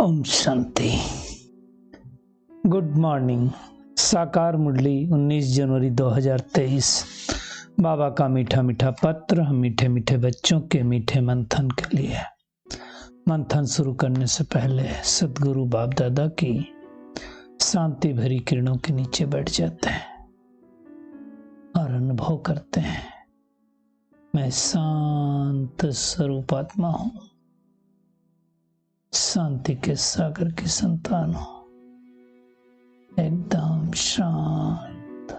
Om Shanti. Good morning. साकार मुरली 19 जनवरी 2023। बाबा का मीठा मीठा पत्र हम मीठे मीठे बच्चों के मीठे मंथन के लिए। मंथन शुरू करने से पहले सद्गुरु बाप दादा की शांति भरी किरणों के नीचे बैठ जाते हैं और अनुभव करते हैं, मैं शांत स्वरूप आत्मा हूं, शांति के सागर की संतान हूं, एकदम शांत।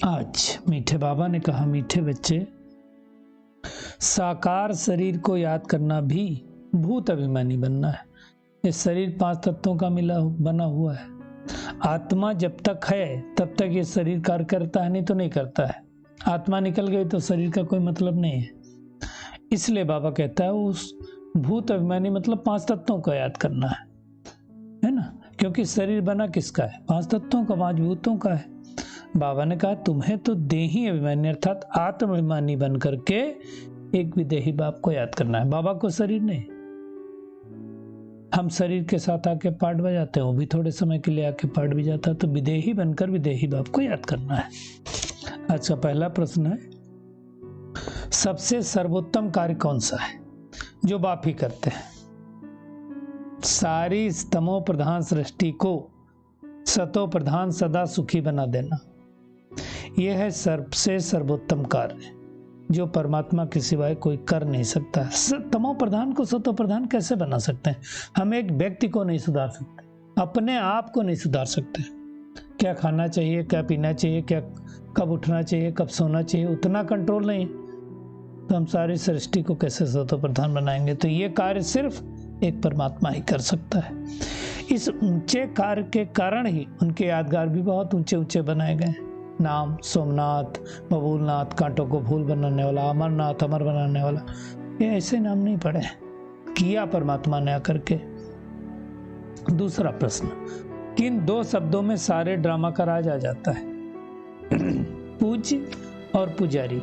आज मीठे बाबा ने कहा, मीठे बच्चे, साकार शरीर को याद करना भी भूत अभिमानी बनना है। ये शरीर 5 तत्वों का बना हुआ है। आत्मा जब तक है तब तक ये शरीर कार्य करता है, नहीं तो नहीं करता है। आत्मा निकल गई तो शरीर का कोई मतलब नहीं है। इसलिए बाबा कहता है उस भूत अभिमानी मतलब 5 तत्वों का याद करना है ना, क्योंकि शरीर बना किसका है? 5 तत्वों का, 5 भूतों का है। बाबा ने कहा तुम्हें तो देही अभिमानी अर्थात आत्म अभिमानी बन करके एक विदेही बाप को याद करना है। बाबा को शरीर नहीं। हम शरीर के साथ आके पाठ बजाते हैं, वो भी थोड़े समय के लिए आके पाठ भी जाता है, तो विदेही बनकर विदेही बाप को याद करना है। आज का पहला प्रश्न है, सबसे सर्वोत्तम कार्य कौन सा है जो बाप ही करते हैं? सारी तमो प्रधान सृष्टि को सतो प्रधान सदा सुखी बना देना, यह है सबसे सर्वोत्तम कार्य जो परमात्मा के सिवाय कोई कर नहीं सकता। तमो प्रधान को सतो प्रधान कैसे बना सकते हैं? हम एक व्यक्ति को नहीं सुधार सकते, अपने आप को नहीं सुधार सकते। क्या खाना चाहिए, क्या पीना चाहिए, क्या कब उठना चाहिए, कब सोना चाहिए, उतना कंट्रोल नहीं, तो हम सारी सृष्टि को कैसे सतो प्रधान बनाएंगे? तो ये कार्य सिर्फ एक परमात्मा ही कर सकता है। इस ऊंचे कार्य के कारण ही उनके यादगार भी बहुत ऊंचे ऊंचे बनाए गए। नाम सोमनाथ, बबूलनाथ, कांटों को फूल बनाने वाला, अमरनाथ अमर बनाने वाला, ये ऐसे नाम नहीं पड़े, किया परमात्मा ने आकर के। दूसरा प्रश्न, किन 2 शब्दों में सारे ड्रामा का राज आ जाता है? पूज्य और पुजारी।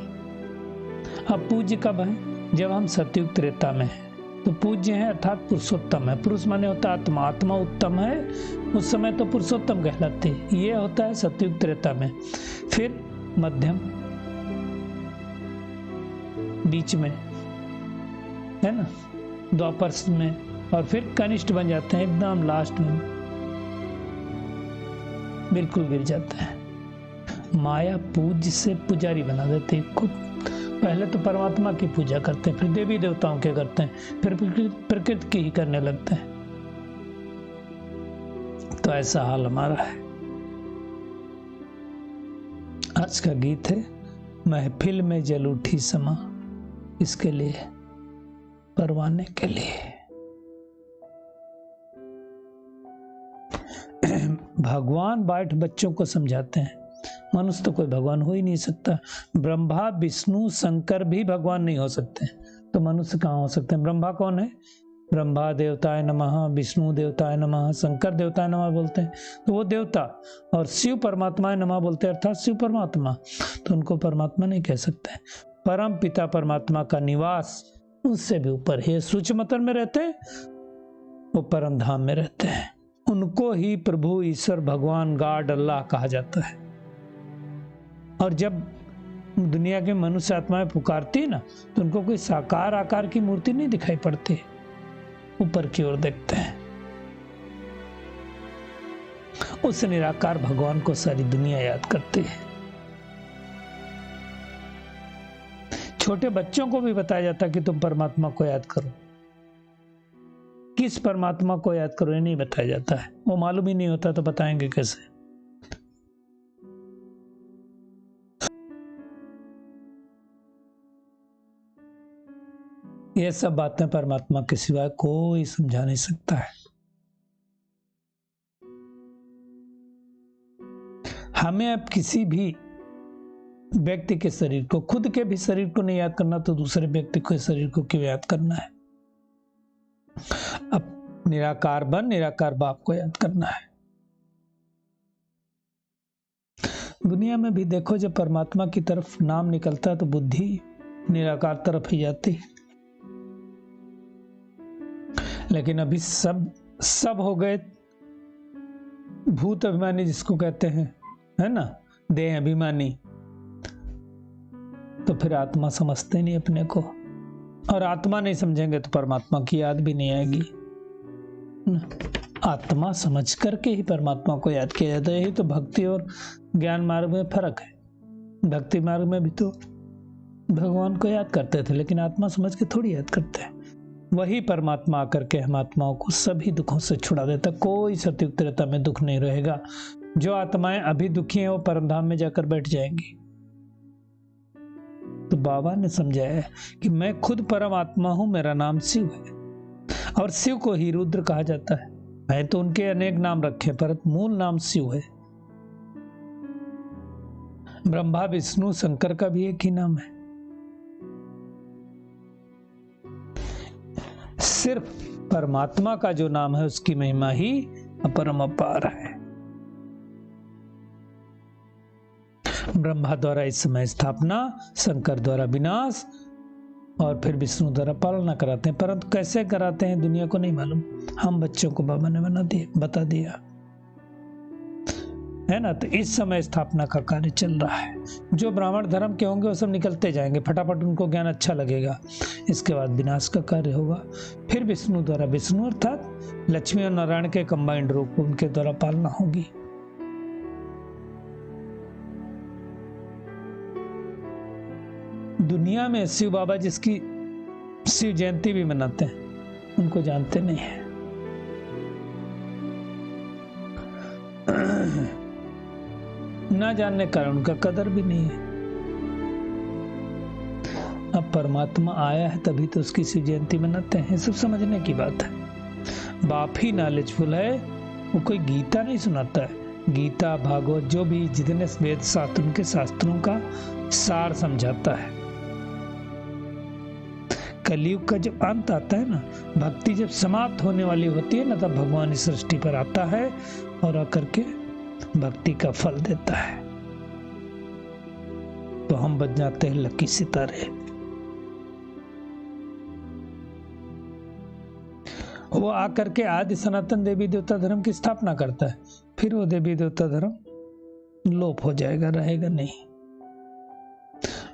अब पूज्य कब है? जब हम सतयुग त्रेता में हैं, तो पूज्य है अर्थात पुरुषोत्तम है। पुरुष माने होता है आत्मा, आत्मा उत्तम है, उस समय तो पुरुषोत्तम कहलाते हैं। ये होता है सतयुग त्रेता में। फिर मध्यम, बीच में है ना, द्वापर में, और फिर कनिष्ठ बन जाते हैं, एकदम लास्ट में बिल्कुल गिर जाते हैं। माया पूज्य से पुजारी बना देते हैं। खुद पहले तो परमात्मा की पूजा करते हैं, फिर देवी देवताओं के करते हैं, फिर प्रकृति की ही करने लगते हैं। तो ऐसा हाल हमारा है। आज का गीत है, महफिल में जल उठी समा, इसके लिए, परवाने के लिए। भगवान बैठ बच्चों को समझाते हैं। मनुष्य तो कोई भगवान हो ही नहीं सकता। ब्रह्मा विष्णु शंकर भी भगवान नहीं हो सकते, तो मनुष्य कहाँ हो सकते हैं? ब्रह्मा कौन है? ब्रह्मा देवताय नमः, विष्णु देवताय नमः, शंकर देवताय नमः बोलते हैं, तो वो देवता, और शिव परमात्मा नमः बोलते हैं अर्थात शिव परमात्मा, तो उनको परमात्मा नहीं कह सकते। परम पिता परमात्मा का निवास उससे भी ऊपर है। सूक्ष्मतर में रहते हैं, वो परम धाम में रहते हैं। उनको ही प्रभु, ईश्वर, भगवान, गॉड, अल्लाह कहा जाता है। और जब दुनिया के मनुष्य आत्माएं पुकारती है ना, तो उनको कोई साकार आकार की मूर्ति नहीं दिखाई पड़ती, ऊपर की ओर देखते हैं। उस निराकार भगवान को सारी दुनिया याद करती है। छोटे बच्चों को भी बताया जाता है कि तुम परमात्मा को याद करो। किस परमात्मा को याद करो ये नहीं बताया जाता है, वो मालूम ही नहीं होता, तो बताएंगे कैसे? ये सब बातें परमात्मा के सिवाय कोई समझा नहीं सकता है। हमें अब किसी भी व्यक्ति के शरीर को, खुद के भी शरीर को नहीं याद करना, तो दूसरे व्यक्ति के शरीर को क्यों याद करना है? अब निराकार बन निराकार बाप को याद करना है। दुनिया में भी देखो, जब परमात्मा की तरफ नाम निकलता है तो बुद्धि निराकार तरफ ही जाती है। लेकिन अभी सब हो गए भूत अभिमानी, जिसको कहते हैं, है ना, देह अभिमानी। तो फिर आत्मा समझते नहीं अपने को, और आत्मा नहीं समझेंगे तो परमात्मा की याद भी नहीं आएगी। आत्मा समझ करके ही परमात्मा को याद किया जाता है। यही तो भक्ति और ज्ञान मार्ग में फर्क है। भक्ति मार्ग में भी तो भगवान को याद करते थे, लेकिन आत्मा समझ के थोड़ी याद करते हैं। वही परमात्मा आकर के हम आत्माओं को सभी दुखों से छुड़ा देता। कोई सतयुग त्रेता में दुख नहीं रहेगा। जो आत्माएं अभी दुखी हैं वो परमधाम में जाकर बैठ जाएंगी। तो बाबा ने समझाया है कि मैं खुद परमात्मा हूं, मेरा नाम शिव है, और शिव को ही रुद्र कहा जाता है। मैं तो उनके अनेक नाम रखे, पर मूल नाम शिव है। ब्रह्मा विष्णु शंकर का भी एक ही नाम है। सिर्फ परमात्मा का जो नाम है उसकी महिमा ही अपरम अपार है। ब्रह्मा द्वारा इस समय स्थापना, शंकर द्वारा विनाश, और फिर विष्णु द्वारा पालना कराते हैं। परंतु कैसे कराते हैं दुनिया को नहीं मालूम। हम बच्चों को बाबा ने बता दिया है ना। तो इस समय स्थापना का कार्य चल रहा है। जो ब्राह्मण धर्म के होंगे वो सब निकलते जाएंगे, फटाफट उनको ज्ञान अच्छा लगेगा। इसके बाद विनाश का कार्य होगा। फिर विष्णु द्वारा, विष्णु अर्थात लक्ष्मी और नारायण के कंबाइंड रूप, उनके द्वारा पालना होगी। दुनिया में शिव बाबा जिसकी शिव जयंती भी मनाते हैं, उनको जानते नहीं है। ना जानने का कारण उनका कदर भी नहीं है। अब परमात्मा आया है तभी तो उसकी शिव जयंती मनाते हैं। सब समझने की बात है। बाप ही नॉलेजफुल है, वो कोई गीता नहीं सुनाता है। गीता, भागवत, जो भी जितने वेद शास्त्र, उनके शास्त्रों का सार समझाता है। कलयुग का जब अंत आता है ना, भक्ति जब समाप्त होने वाली होती है ना, तब भगवान इस सृष्टि पर आता है और आकर के भक्ति का फल देता है। तो हम बन जाते हैं लकी सितारे। वो आकर के आदि सनातन देवी देवता धर्म की स्थापना करता है। फिर वो देवी देवता धर्म लोप हो जाएगा, रहेगा नहीं।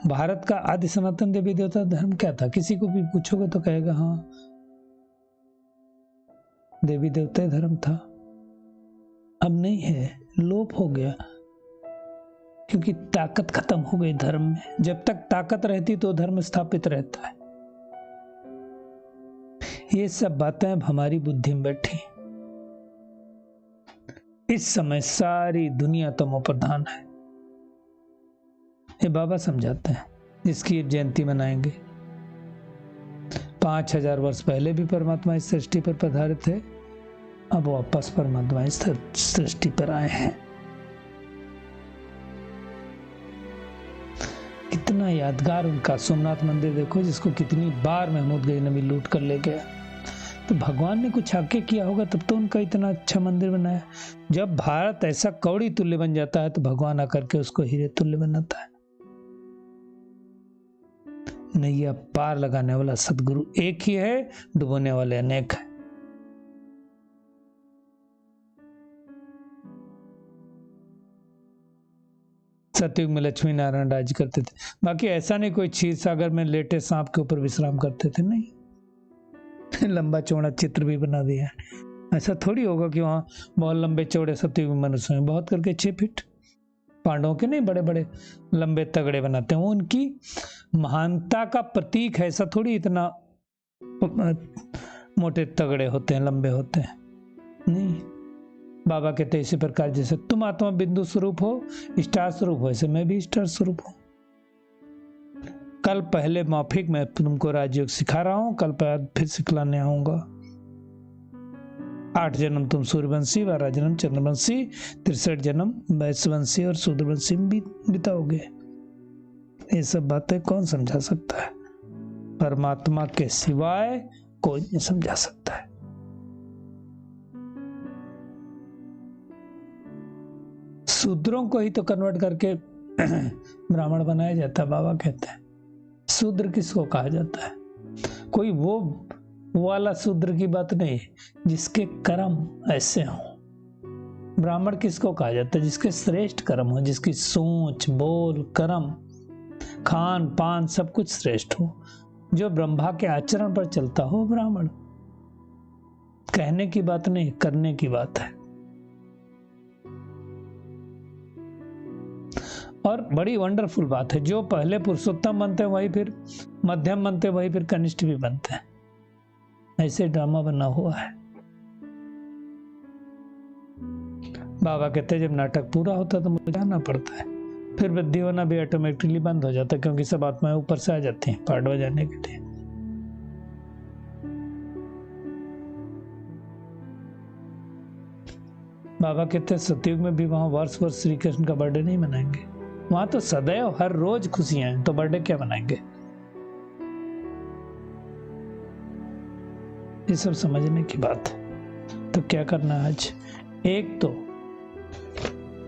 भारत का आदि सनातन देवी देवता धर्म क्या था? किसी को भी पूछोगे तो कहेगा हाँ देवी देवता धर्म था। अब नहीं है, लोप हो गया, क्योंकि ताकत खत्म हो गई धर्म में। जब तक ताकत रहती तो धर्म स्थापित रहता है। ये सब बातें अब हमारी बुद्धि में बैठी। इस समय सारी दुनिया तमो प्रधान है। ये बाबा समझाते हैं, जिसकी जयंती मनाएंगे। 5000 वर्ष पहले भी परमात्मा इस सृष्टि पर पधारे थे। अब वापस परमात्मा इस सृष्टि पर आए हैं। कितना यादगार उनका सोमनाथ मंदिर देखो, जिसको कितनी बार महमूद गजनवी लूट कर ले गया। तो भगवान ने कुछ आके किया होगा तब तो उनका इतना अच्छा मंदिर बनाया। जब भारत ऐसा कौड़ी तुल्य बन जाता है तो भगवान आकर के उसको हीरे तुल्य बनाता है। नैया पार लगाने वाला सदगुरु एक ही है, डुबोने वाले अनेक हैं। सतयुग में लक्ष्मी नारायण राज करते थे। बाकी ऐसा नहीं कोई क्षीर सागर में लेटे सांप के ऊपर विश्राम करते थे, नहीं। लंबा चौड़ा चित्र भी बना दिया है। ऐसा थोड़ी होगा कि वहां बहुत लंबे चौड़े सतयुग में मनुष्य हैं। बहुत करके 6 फीट पांडवों के नहीं, बड़े बड़े लंबे तगड़े बनाते हैं। वो उनकी महानता का प्रतीक है। ऐसा थोड़ी इतना मोटे तगड़े होते हैं, लंबे होते हैं, नहीं। बाबा कहते इसी प्रकार जैसे तुम आत्मा बिंदु स्वरूप हो, स्टार स्वरूप हो, ऐसे मैं भी स्टार स्वरूप हूं। कल पहले मौखिक में तुमको राजयोग सिखा रहा हूं, कल फिर सिखलाने आऊंगा। 8 जन्म तुम सूर्यवंशी, 12 जन्म चंद्रवंशी, 63 जन्म वैश्यवंशी और शूद्रवंशी में बिताओगे। ये सब बातें कौन समझा सकता है? परमात्मा के सिवाय कोई नहीं समझा सकता है। शूद्रों को ही तो कन्वर्ट करके ब्राह्मण बनाया जाता है। बाबा कहते हैं शूद्र किसको कहा जाता है? कोई वो वो वाला शूद्र की बात नहीं, जिसके कर्म ऐसे हों। ब्राह्मण किसको कहा जाता है? जिसके श्रेष्ठ कर्म हो, जिसकी सोच, बोल, कर्म, खान पान सब कुछ श्रेष्ठ हो, जो ब्रह्मा के आचरण पर चलता हो, ब्राह्मण। कहने की बात नहीं, करने की बात है। और बड़ी वंडरफुल बात है, जो पहले पुरुषोत्तम बनते हैं वही फिर मध्यम बनते हैं, वही फिर कनिष्ठ भी बनते हैं। ऐसे ड्रामा बना हुआ है। बाबा कहते हैं जब नाटक पूरा होता है तो मुझे जाना पड़ता है, फिर वृद्धि होना भी ऑटोमेटिकली बंद हो जाता है, क्योंकि सब आत्माएं ऊपर से आ जाती हैं पाठ बजाने के लिए। बाबा कहते हैं सतयुग में भी वहां वर्ष वर्ष श्री कृष्ण का बर्थडे नहीं मनाएंगे, वहां तो सदैव हर रोज खुशियां हैं, तो बर्थडे क्या मनाएंगे? ये सब समझने की बात है। तो क्या करना है आज? एक तो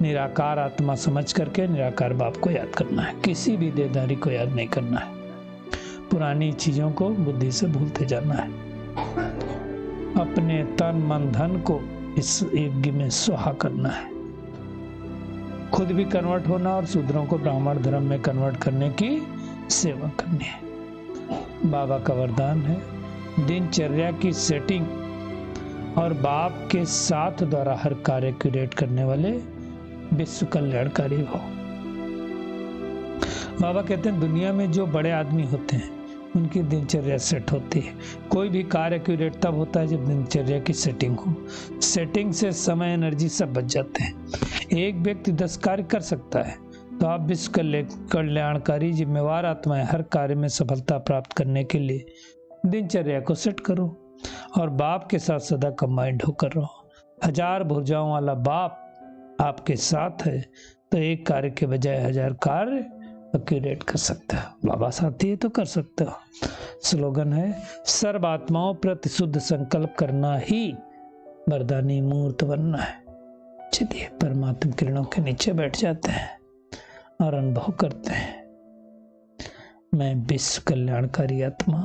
निराकार आत्मा समझ करके निराकार बाप को याद करना है, किसी भी देहधारी को याद नहीं करना है। पुरानी चीजों को बुद्धि से भूलते जाना है। अपने तन मन धन को इस यज्ञ में स्वाहा करना है। खुद भी कन्वर्ट होना और शूद्रों को ब्राह्मण धर्म में कन्वर्ट करने की सेवा करनी है। बाबा का वरदान है दिनचर्या की सेटिंग और बाप के साथ द्वारा हर कार्य क्यूरेट करने वाले विश्व कल्याणकारी हो। बाबा कहते हैं दुनिया में जो बड़े आदमी होते हैं उनकी दिनचर्या सेट होती है। कोई भी कार्य क्यूरेट तब होता है जब दिनचर्या की सेटिंग हो। सेटिंग से समय, एनर्जी सब बच जाते हैं। एक व्यक्ति 10 कार्य कर सकता है, तो आप विश्व कल्याणकारी जिम्मेवार आत्माएं हर कार्य में सफलता प्राप्त करने के लिए दिनचर्या को सेट करो और बाप के साथ सदा कंबाइंड होकर रहो। 1000 भुजाओं वाला बाप आपके साथ है, तो एक कार्य के बजाय 1000 कार्य क्यूरेट कर सकते हो। बाबा साथी है तो कर सकते हो। स्लोगन है सर्व आत्माओं प्रति शुद्ध संकल्प करना ही वरदानी मूर्त बनना है। चलिए परमात्मा किरणों के नीचे बैठ जाते हैं और अनुभव करते हैं, मैं विश्व कल्याणकारी आत्मा,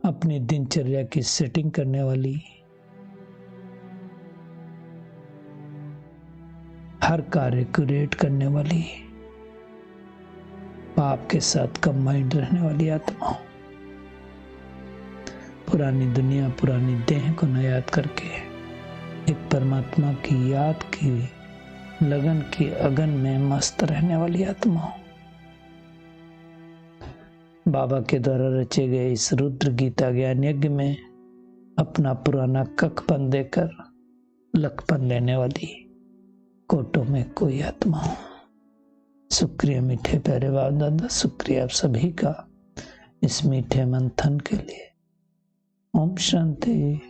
अपनी दिनचर्या की सेटिंग करने वाली, हर कार्य क्यूरेट करने वाली, पाप के साथ कंबाइंड रहने वाली आत्मा। पुरानी दुनिया, पुरानी देह को न याद करके एक परमात्मा की याद की लगन की अगन में मस्त रहने वाली आत्मा। बाबा के द्वारा रचे गए इस रुद्र गीता ज्ञान यज्ञ में अपना पुराना कखपन देकर लखपन देने वाली कोटों में कोई आत्मा हो। शुक्रिया मीठे प्यारे बाप दादा, शुक्रिया आप सभी का इस मीठे मंथन के लिए। ओम शांति।